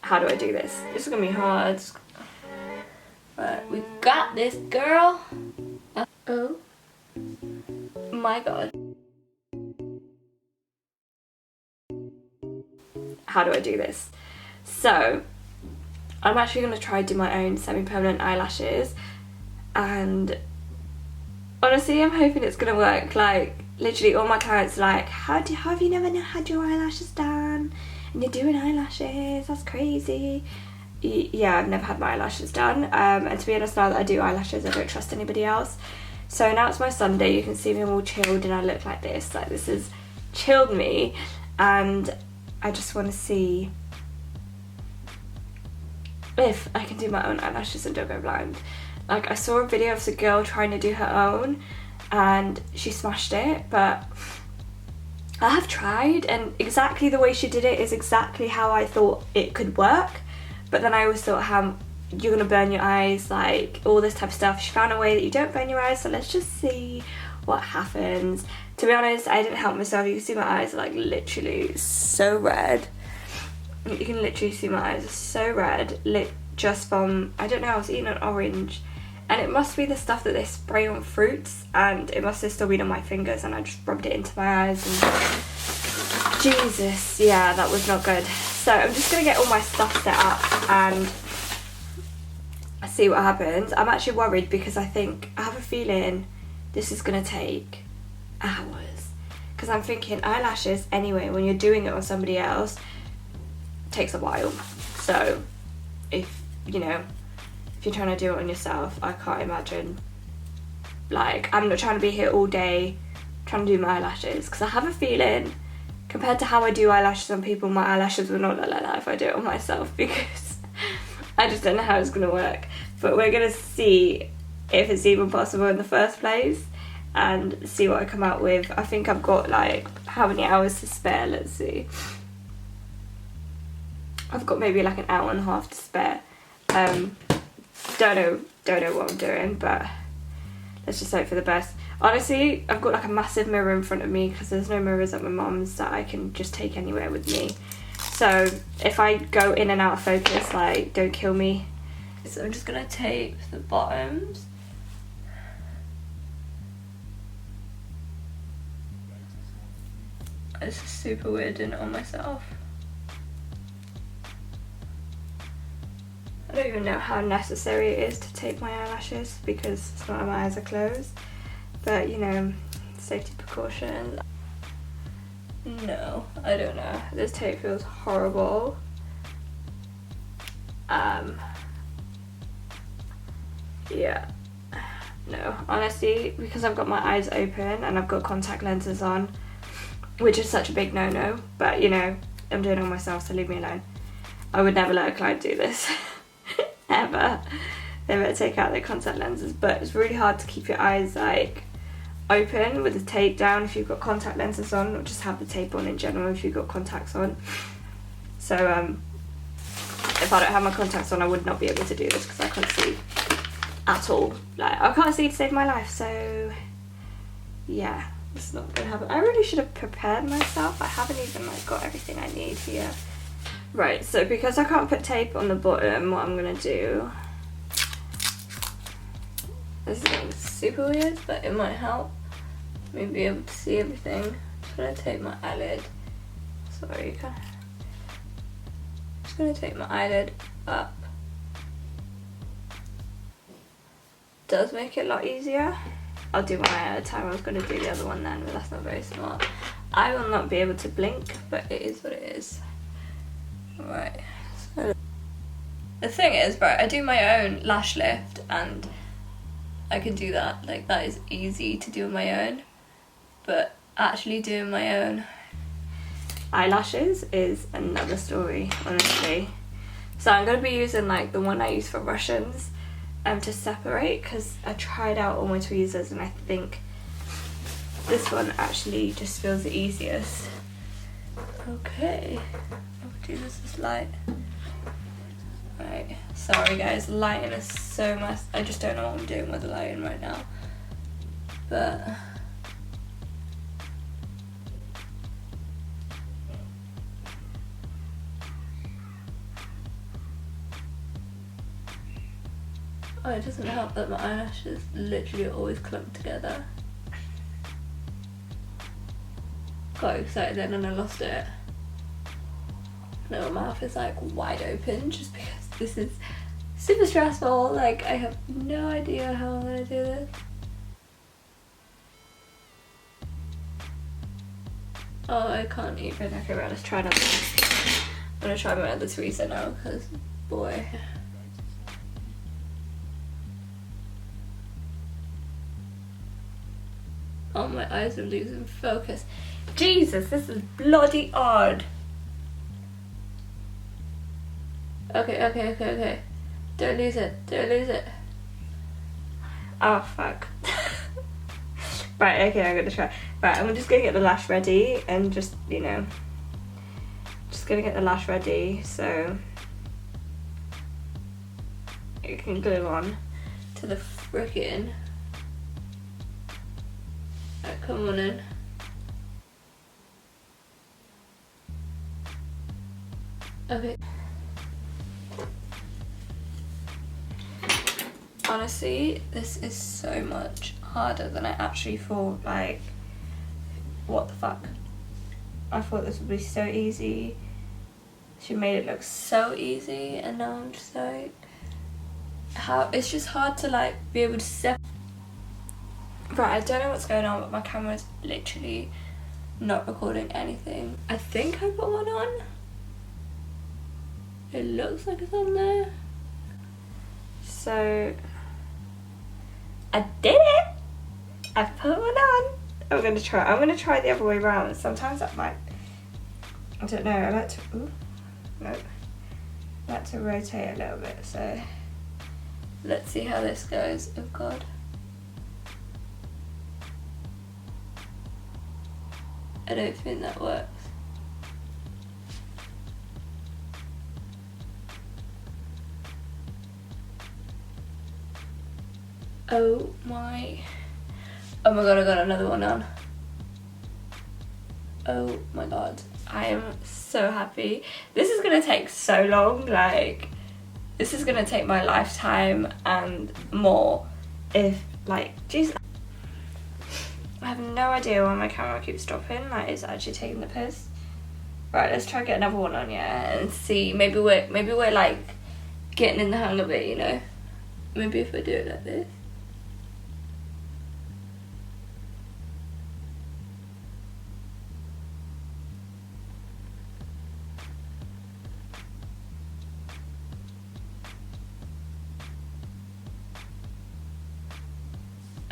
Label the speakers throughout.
Speaker 1: How do I do this? This is gonna be hard. But we got this, girl. Oh my god. How do I do this? So I'm actually going to try do my own semi-permanent eyelashes, and honestly I'm hoping it's going to work. Like literally all my clients are like, have you never had your eyelashes done and you're doing eyelashes? That's crazy. Yeah, I've never had my eyelashes done, and to be honest, now that I do eyelashes I don't trust anybody else. So now it's my Sunday, you can see me all chilled and I look like this has chilled me, and I just want to see if I can do my own eyelashes and don't go blind. Like I saw a video of the girl trying to do her own and she smashed it, but I have tried and exactly the way she did it is exactly how I thought it could work, but then I always thought how you're gonna burn your eyes, like all this type of stuff. She found a way that you don't burn your eyes, so let's just see what happens. To be honest, I didn't help myself. You can see my eyes are like literally so red. You can literally see my eyes are so red, just from, I don't know, I was eating an orange and it must be the stuff that they spray on fruits, and it must have still been on my fingers and I just rubbed it into my eyes and Jesus, yeah, that was not good. So I'm just gonna get all my stuff set up and see what happens. I'm actually worried because I have a feeling this is gonna take hours, because I'm thinking eyelashes anyway, when you're doing it on somebody else, takes a while. So if you're trying to do it on yourself, I can't imagine, like I'm not trying to be here all day trying to do my eyelashes, because I have a feeling compared to how I do eyelashes on people, my eyelashes will not look like that if I do it on myself, because I just don't know how it's going to work. But we're going to see if it's even possible in the first place and see what I come out with. I think I've got like how many hours to spare, let's see. I've got maybe like an hour and a half to spare. Don't know what I'm doing, but let's just hope for the best. Honestly, I've got like a massive mirror in front of me because there's no mirrors at my mum's that I can just take anywhere with me. So if I go in and out of focus, like, don't kill me. So I'm just gonna tape the bottoms. This is super weird doing it on myself. I don't even know how necessary it is to tape my eyelashes because it's not my eyes are closed. But, you know, safety precautions. No, I don't know. This tape feels horrible. Yeah. No, honestly, because I've got my eyes open and I've got contact lenses on, which is such a big no-no, but, you know, I'm doing it on myself, so leave me alone. I would never let a client do this. Ever. They better take out their contact lenses, but it's really hard to keep your eyes, like, open with the tape down if you've got contact lenses on, or just have the tape on in general if you've got contacts on. So if I don't have my contacts on, I would not be able to do this because I can't see at all. Like, I can't see to save my life, so yeah, it's not gonna happen. I really should have prepared myself. I haven't even like got everything I need here. Right, so because I can't put tape on the bottom, what I'm gonna do, this is gonna be super weird, but it might help me be able to see everything. I'm just gonna take my eyelid. Sorry, just gonna take my eyelid up. Does make it a lot easier. I'll do one eye at a time. I was gonna do the other one then, but that's not very smart. I will not be able to blink, but it is what it is. Right. So the thing is, right, I do my own lash lift and I can do that. Like, that is easy to do on my own. But actually doing my own eyelashes is another story, honestly. So I'm going to be using like the one I use for Russians to separate, because I tried out all my tweezers and I think this one actually just feels the easiest. Okay, I'll do this as light. Right, sorry guys, lighting is so messed. I just don't know what I'm doing with the lighting right now. But Oh, it doesn't help that my eyelashes literally always clumped together. Got excited then and I lost it. Now my mouth is like wide open just because this is super stressful. Like, I have no idea how I'm gonna do this. Oh, I can't even. Okay, right, let's try another one. I'm gonna try my other tweezer now because, boy. Oh, my eyes are losing focus. Jesus, this is bloody odd. Okay. Don't lose it. Oh, fuck. Right, okay, I'm gonna try. Right, I'm just gonna get the lash ready and just, you know, just gonna get the lash ready so it can glue on to the frickin'. Right, come on in. Okay. Honestly, this is so much harder than I actually thought. Like, what the fuck? I thought this would be so easy. She made it look so easy, and now I'm just like, how? It's just hard to like be able to separate. Right, I don't know what's going on, but my camera's literally not recording anything. I think I put one on. It looks like it's on there. So I did it. I put one on. I'm gonna try the other way around. Sometimes that might, I don't know, I like to, ooh, no. I like to rotate a little bit, so let's see how this goes. Oh god. I don't think that works. Oh my god, I got another one on. Oh my god, I am so happy. This is gonna take so long, like, this is gonna take my lifetime and more if, like, Jesus. I have no idea why my camera keeps stopping, like, it's actually taking the piss. Right, let's try and get another one on, yeah, and see, maybe we're like, getting in the hang of it, you know? Maybe if I do it like this.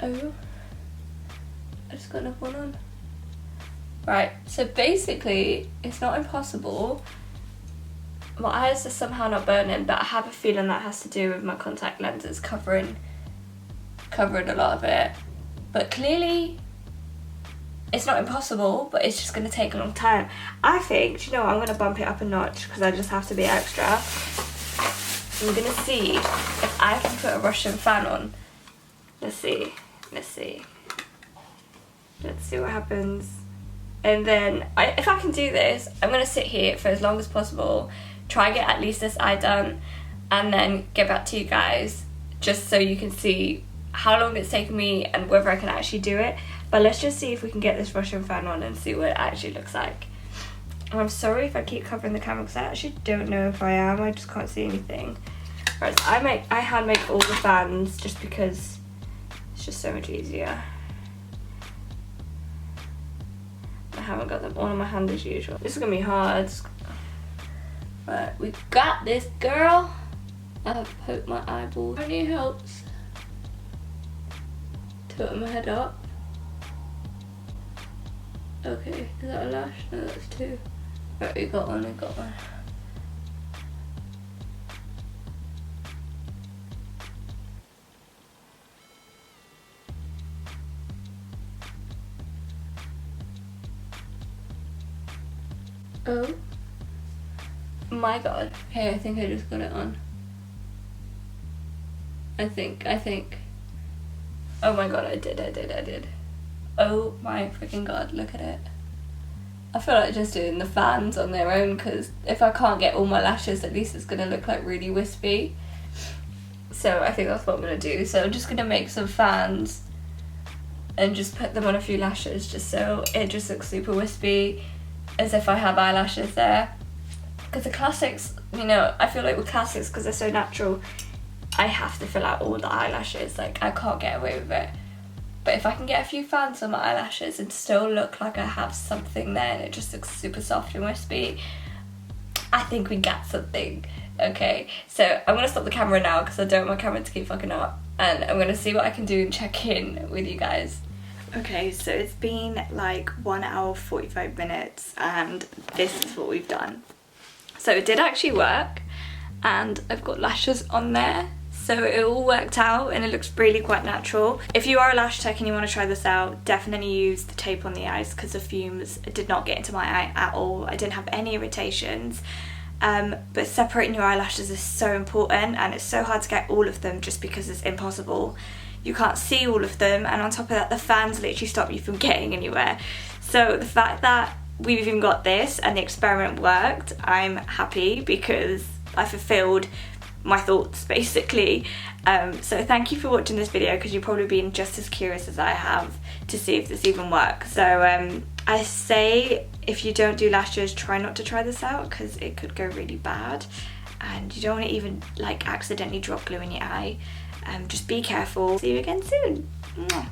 Speaker 1: Oh, I just got another one on. Right, so basically, it's not impossible. My eyes are somehow not burning, but I have a feeling that has to do with my contact lenses covering a lot of it. But clearly, it's not impossible, but it's just gonna take a long time. I think, do you know what, I'm gonna bump it up a notch because I just have to be extra. I'm gonna see if I can put a Russian fan on. Let's see what happens. And then if I can do this, I'm gonna sit here for as long as possible, try and get at least this eye done, and then get back to you guys just so you can see how long it's taken me and whether I can actually do it. But let's just see if we can get this Russian fan on and see what it actually looks like. And I'm sorry if I keep covering the camera because I actually don't know if I am, I just can't see anything. Right, so I hand make all the fans just because it's just so much easier. I haven't got them all in my hand as usual. This is gonna be hard. Right, we got this, girl. I've poked my eyeball. Only helps. Tilting my head up. Okay, is that a lash? No, that's two. Right, we got one. Oh my god. Okay, I think I just got it on. I think. Oh my god, I did. Oh my freaking god, look at it. I feel like just doing the fans on their own because if I can't get all my lashes, at least it's gonna look like really wispy. So I think that's what I'm going to do. So I'm just going to make some fans and just put them on a few lashes just so it just looks super wispy, as if I have eyelashes there. Because the classics, you know, I feel like with classics, because they're so natural, I have to fill out all the eyelashes. Like, I can't get away with it. But if I can get a few fans on my eyelashes and still look like I have something there and it just looks super soft and wispy, I think we got something. Okay, so I'm going to stop the camera now because I don't want my camera to keep fucking up. And I'm going to see what I can do and check in with you guys. Okay, so it's been like 1 hour 45 minutes and this is what we've done. So it did actually work and I've got lashes on there. So it all worked out and it looks really quite natural. If you are a lash tech and you want to try this out, definitely use the tape on the eyes because the fumes did not get into my eye at all. I didn't have any irritations. But separating your eyelashes is so important and it's so hard to get all of them just because it's impossible. You can't see all of them, and on top of that the fans literally stop you from getting anywhere. So the fact that we've even got this and the experiment worked, I'm happy because I fulfilled my thoughts basically. So thank you for watching this video because you've probably been just as curious as I have to see if this even works. So I say if you don't do lashes, try not to try this out because it could go really bad and you don't want to even like accidentally drop glue in your eye. Just be careful. See you again soon. Mwah.